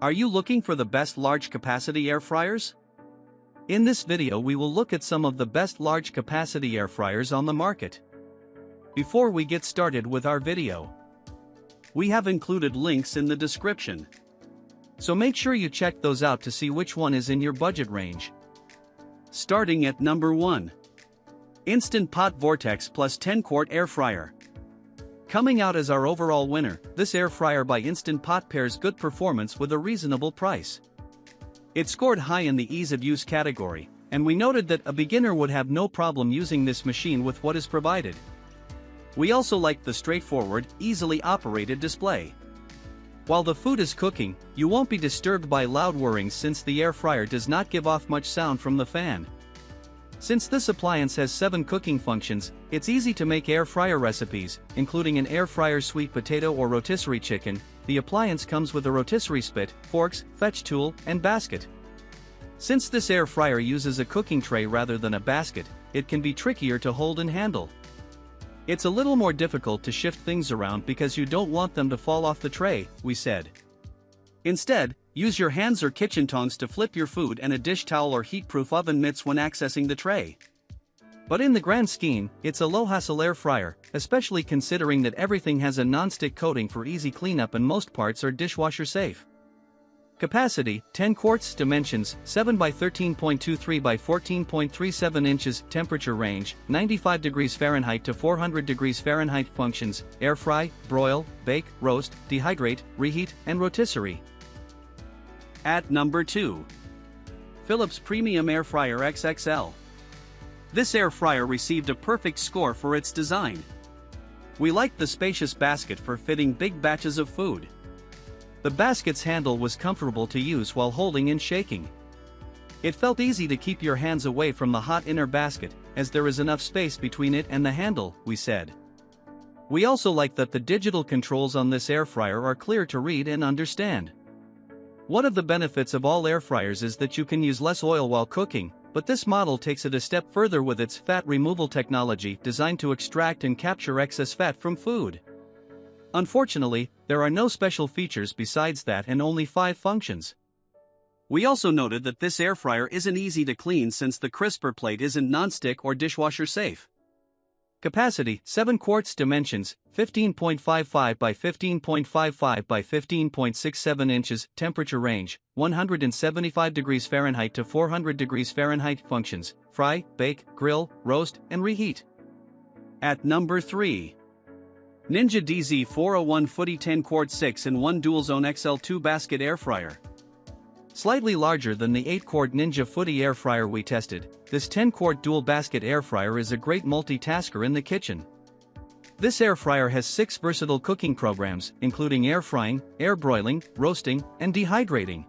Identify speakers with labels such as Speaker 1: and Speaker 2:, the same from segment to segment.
Speaker 1: Are you looking for the best large capacity air fryers? In this video we will look at some of the best large capacity air fryers on the market. Before we get started with our video, we have included links in the description. So make sure you check those out to see which one is in your budget range. Starting at number 1. Instant Pot Vortex Plus 10 Quart Air Fryer. Coming out as our overall winner, this air fryer by Instant Pot pairs good performance with a reasonable price. It scored high in the ease of use category, and we noted that a beginner would have no problem using this machine with what is provided. We also liked the straightforward, easily operated display. While the food is cooking, you won't be disturbed by loud whirring since the air fryer does not give off much sound from the fan. Since this appliance has 7 cooking functions, it's easy to make air fryer recipes, including an air fryer sweet potato or rotisserie chicken. The appliance comes with a rotisserie spit, forks, fetch tool, and basket. Since this air fryer uses a cooking tray rather than a basket, it can be trickier to hold and handle. It's a little more difficult to shift things around because you don't want them to fall off the tray, we said. Instead, use your hands or kitchen tongs to flip your food and a dish towel or heat-proof oven mitts when accessing the tray. But in the grand scheme, it's a low-hassle air fryer, especially considering that everything has a non-stick coating for easy cleanup and most parts are dishwasher safe. Capacity, 10 quarts. Dimensions, 7 by 13.23 by 14.37 inches. Temperature range, 95 degrees Fahrenheit to 400 degrees Fahrenheit. Functions, air fry, broil, bake, roast, dehydrate, reheat, and rotisserie. At number 2. Philips Premium Air Fryer XXL. This air fryer received a perfect score for its design. We liked the spacious basket for fitting big batches of food. The basket's handle was comfortable to use while holding and shaking. It felt easy to keep your hands away from the hot inner basket, as there is enough space between it and the handle, we said. We also like that the digital controls on this air fryer are clear to read and understand. One of the benefits of all air fryers is that you can use less oil while cooking, but this model takes it a step further with its fat removal technology designed to extract and capture excess fat from food. Unfortunately, there are no special features besides that and only 5 functions. We also noted that this air fryer isn't easy to clean since the crisper plate isn't non-stick or dishwasher safe. Capacity, 7 quarts. Dimensions, 15.55 by 15.55 by 15.67 inches. Temperature range, 175 degrees Fahrenheit to 400 degrees Fahrenheit. Functions, fry, bake, grill, roast, and reheat. At number 3. Ninja DZ401 Foodi 10 quart 6-in-1 DualZone XL2 Basket Air Fryer. Slightly larger than the 8-quart Ninja Foodi air fryer we tested, this 10-quart dual basket air fryer is a great multitasker in the kitchen. This air fryer has 6 versatile cooking programs, including air frying, air broiling, roasting, and dehydrating.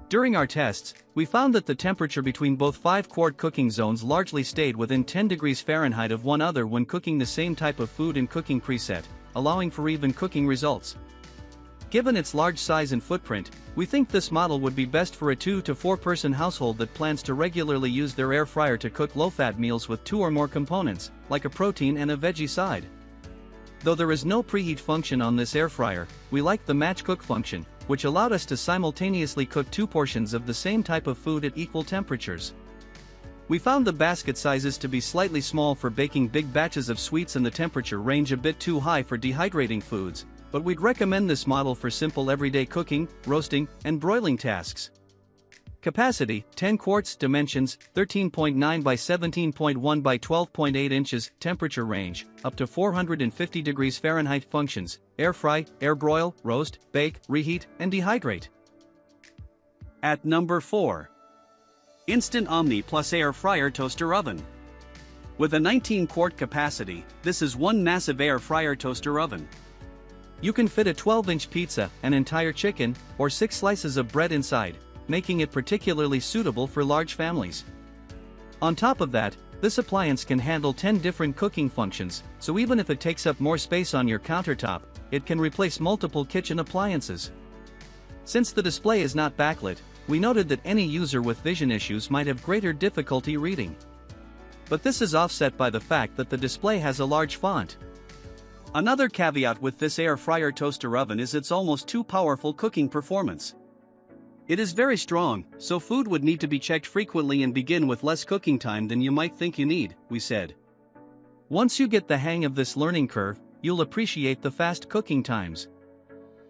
Speaker 1: During our tests, we found that the temperature between both 5-quart cooking zones largely stayed within 10 degrees Fahrenheit of one another when cooking the same type of food in cooking preset, allowing for even cooking results. Given its large size and footprint, we think this model would be best for a 2 to 4 person household that plans to regularly use their air fryer to cook low-fat meals with 2 or more components, like a protein and a veggie side. Though there is no preheat function on this air fryer, we like the match cook function, which allowed us to simultaneously cook 2 portions of the same type of food at equal temperatures. We found the basket sizes to be slightly small for baking big batches of sweets and the temperature range a bit too high for dehydrating foods, but we'd recommend this model for simple everyday cooking, roasting, and broiling tasks. Capacity, 10 quarts. Dimensions, 13.9 by 17.1 by 12.8 inches. Temperature range, up to 450 degrees Fahrenheit. Functions, air fry, air broil, roast, bake, reheat, and dehydrate. At number 4. Instant Omni Plus Air Fryer Toaster Oven. With a 19-quart capacity, this is one massive air fryer toaster oven. You can fit a 12-inch pizza, an entire chicken, or 6 slices of bread inside, making it particularly suitable for large families. On top of that, this appliance can handle 10 different cooking functions, so even if it takes up more space on your countertop, it can replace multiple kitchen appliances. Since the display is not backlit, we noted that any user with vision issues might have greater difficulty reading. But this is offset by the fact that the display has a large font. Another caveat with this air fryer toaster oven is its almost too powerful cooking performance. It is very strong, so food would need to be checked frequently and begin with less cooking time than you might think you need, we said. Once you get the hang of this learning curve, you'll appreciate the fast cooking times.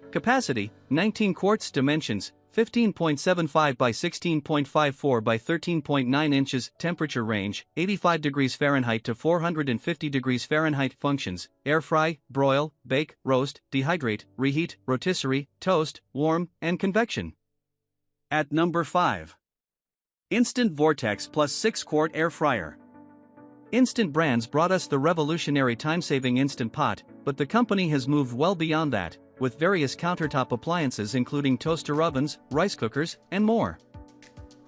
Speaker 1: Capacity, 19 quarts. Dimensions, 15.75 by 16.54 by 13.9 inches. Temperature range, 85 degrees Fahrenheit to 450 degrees Fahrenheit. Functions, air fry, broil, bake, roast, dehydrate, reheat, rotisserie, toast, warm, and convection. At number 5. Instant Vortex Plus 6-quart Air Fryer. Instant Brands brought us the revolutionary time-saving Instant Pot, but the company has moved well beyond that, with various countertop appliances including toaster ovens, rice cookers, and more.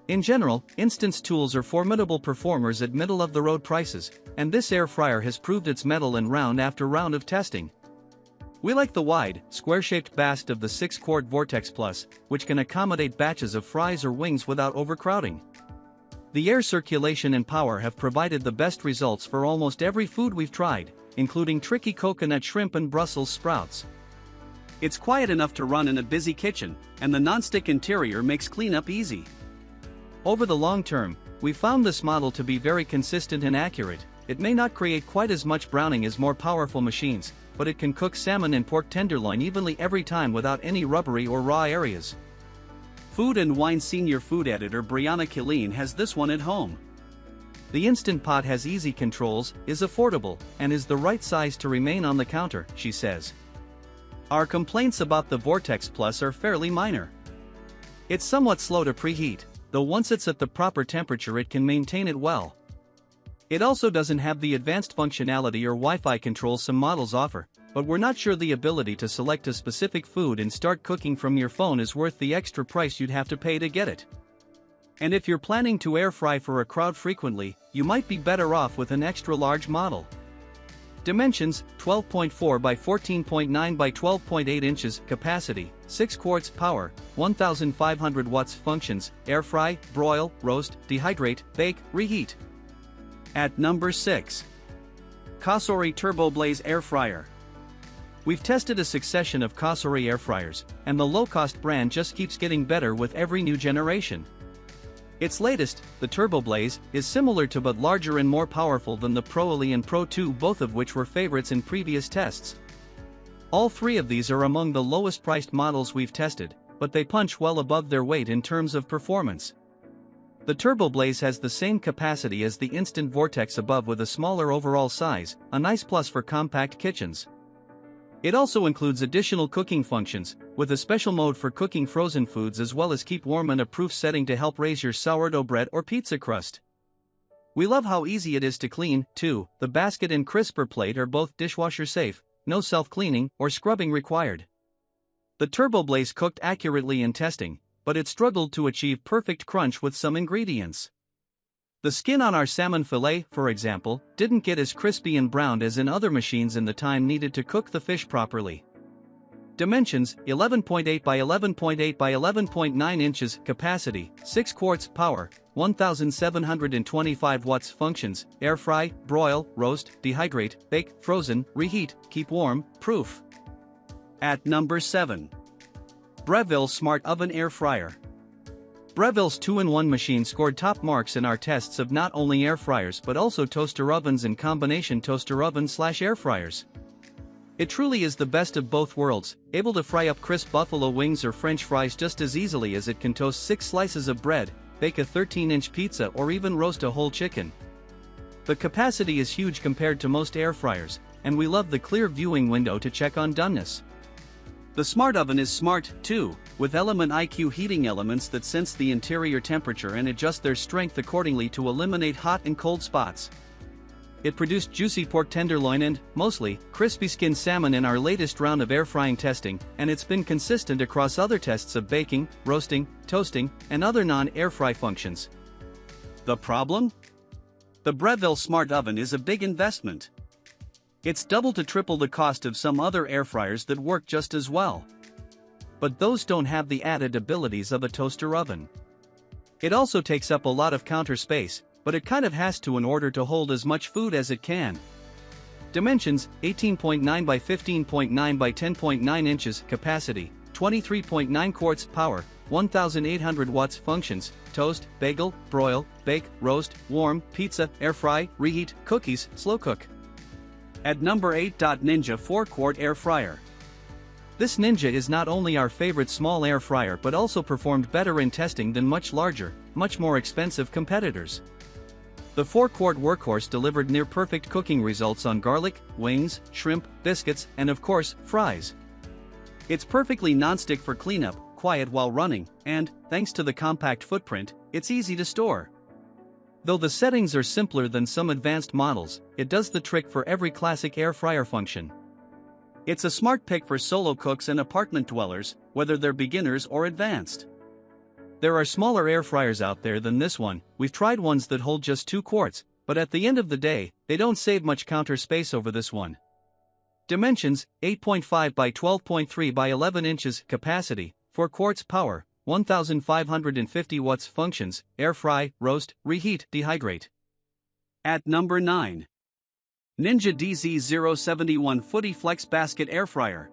Speaker 1: In general, Instant's tools are formidable performers at middle-of-the-road prices, and this air fryer has proved its mettle in round after round of testing. We like the wide, square-shaped bast of the 6-quart Vortex Plus, which can accommodate batches of fries or wings without overcrowding. The air circulation and power have provided the best results for almost every food we've tried, including tricky coconut shrimp and Brussels sprouts. It's quiet enough to run in a busy kitchen, and the non-stick interior makes cleanup easy. Over the long term, we found this model to be very consistent and accurate. It may not create quite as much browning as more powerful machines, but it can cook salmon and pork tenderloin evenly every time without any rubbery or raw areas. Food and Wine senior food editor Brianna Killeen has this one at home. The Instant Pot has easy controls, is affordable, and is the right size to remain on the counter, she says. Our complaints about the Vortex Plus are fairly minor. It's somewhat slow to preheat, though once it's at the proper temperature it can maintain it well. It also doesn't have the advanced functionality or Wi-Fi control some models offer, but we're not sure the ability to select a specific food and start cooking from your phone is worth the extra price you'd have to pay to get it. And if you're planning to air fry for a crowd frequently, you might be better off with an extra large model. Dimensions, 12.4 by 14.9 by 12.8 inches. Capacity, 6 quarts. Power, 1500 watts. Functions, air fry, broil, roast, dehydrate, bake, reheat. At number 6. Cosori TurboBlaze Air Fryer. We've tested a succession of Cosori air fryers, and the low-cost brand just keeps getting better with every new generation. Its latest, the TurboBlaze, is similar to but larger and more powerful than the Pro Elite and Pro 2, both of which were favorites in previous tests. All three of these are among the lowest-priced models we've tested, but they punch well above their weight in terms of performance. The TurboBlaze has the same capacity as the Instant Vortex above with a smaller overall size, a nice plus for compact kitchens. It also includes additional cooking functions, with a special mode for cooking frozen foods as well as keep warm and a proof setting to help raise your sourdough bread or pizza crust. We love how easy it is to clean, too. The basket and crisper plate are both dishwasher safe, no self-cleaning or scrubbing required. The TurboBlaze cooked accurately in testing, but it struggled to achieve perfect crunch with some ingredients. The skin on our salmon fillet, for example, didn't get as crispy and browned as in other machines in the time needed to cook the fish properly. Dimensions, 11.8 by 11.8 by 11.9 inches. Capacity, 6 quarts. Power, 1725 watts. Functions, air fry, broil, roast, dehydrate, bake, frozen, reheat, keep warm, proof. At number 7. Breville Smart Oven Air Fryer. Breville's 2-in-1 machine scored top marks in our tests of not only air fryers but also toaster ovens and combination toaster ovens/air fryers. It truly is the best of both worlds, able to fry up crisp buffalo wings or French fries just as easily as it can toast 6 slices of bread, bake a 13-inch pizza or even roast a whole chicken. The capacity is huge compared to most air fryers, and we love the clear viewing window to check on doneness. The Smart Oven is smart, too, with Element IQ heating elements that sense the interior temperature and adjust their strength accordingly to eliminate hot and cold spots. It produced juicy pork tenderloin and, mostly, crispy skinned salmon in our latest round of air frying testing, and it's been consistent across other tests of baking, roasting, toasting, and other non-air fry functions. The problem? The Breville Smart Oven is a big investment. It's double to triple the cost of some other air fryers that work just as well. But those don't have the added abilities of a toaster oven. It also takes up a lot of counter space, but it kind of has to in order to hold as much food as it can. Dimensions, 18.9 by 15.9 by 10.9 inches. Capacity, 23.9 quarts. Power, 1800 watts functions: toast, bagel, broil, bake, roast, warm, pizza, air fry, reheat, cookies, slow cook. At number 8. Ninja 4-quart air fryer. This Ninja is not only our favorite small air fryer but also performed better in testing than much larger, much more expensive competitors. The 4-quart workhorse delivered near-perfect cooking results on garlic, wings, shrimp, biscuits, and of course, fries. It's perfectly non-stick for cleanup, quiet while running, and, thanks to the compact footprint, it's easy to store. Though the settings are simpler than some advanced models, it does the trick for every classic air fryer function. It's a smart pick for solo cooks and apartment dwellers, whether they're beginners or advanced. There are smaller air fryers out there than this one. We've tried ones that hold just 2 quarts, but at the end of the day, they don't save much counter space over this one. Dimensions: 8.5 by 12.3 by 11 inches. Capacity: 4 quarts. Power: 1550 watts. Functions: air fry, roast, reheat, dehydrate. At number 9. Ninja DZ071 Foodi FlexBasket Air Fryer.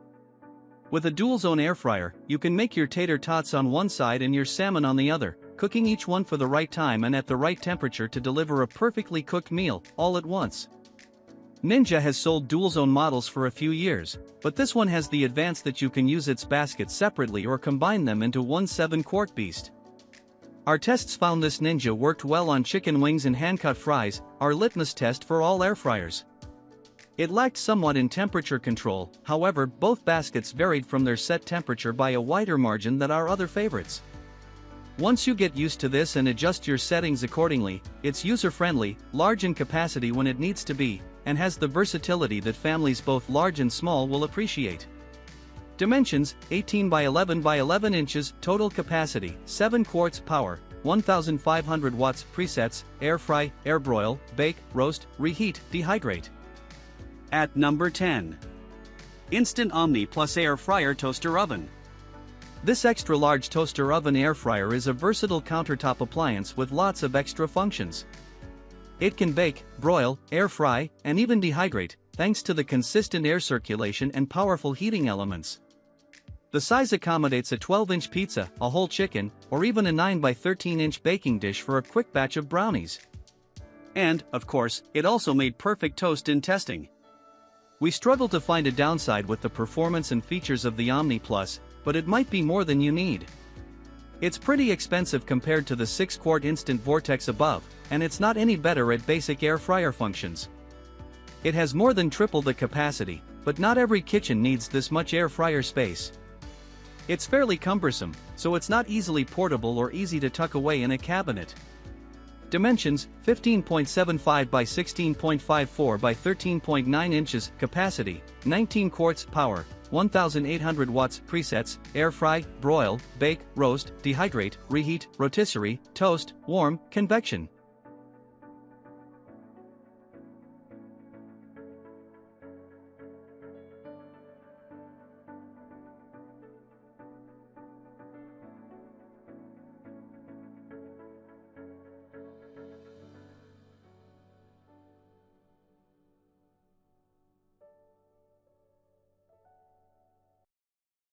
Speaker 1: With a DualZone air fryer, you can make your tater tots on one side and your salmon on the other, cooking each one for the right time and at the right temperature to deliver a perfectly cooked meal, all at once. Ninja has sold DualZone models for a few years, but this one has the advance that you can use its baskets separately or combine them into one 7-quart beast. Our tests found this Ninja worked well on chicken wings and hand-cut fries, our litmus test for all air fryers. It lacked somewhat in temperature control, however, both baskets varied from their set temperature by a wider margin than our other favorites. Once you get used to this and adjust your settings accordingly, it's user-friendly, large in capacity when it needs to be, and has the versatility that families both large and small will appreciate. Dimensions: 18 by 11 by 11 inches. Total capacity: 7 quarts. Power: 1500 watts. Presets: air fry, air broil, bake, roast, reheat, dehydrate. At number 10. Instant Omni Plus Air Fryer Toaster Oven. This extra-large toaster oven air fryer is a versatile countertop appliance with lots of extra functions. It can bake, broil, air fry, and even dehydrate, thanks to the consistent air circulation and powerful heating elements. The size accommodates a 12-inch pizza, a whole chicken, or even a 9 by 13-inch baking dish for a quick batch of brownies. And, of course, it also made perfect toast in testing. We struggle to find a downside with the performance and features of the Omni Plus, but it might be more than you need. It's pretty expensive compared to the 6-quart instant Vortex above, and it's not any better at basic air fryer functions. It has more than triple the capacity, but not every kitchen needs this much air fryer space. It's fairly cumbersome, so it's not easily portable or easy to tuck away in a cabinet. Dimensions: 15.75 by 16.54 by 13.9 inches. Capacity: 19 quarts. Power: 1800 watts. Presets: air fry, broil, bake, roast, dehydrate, reheat, rotisserie, toast, warm, convection.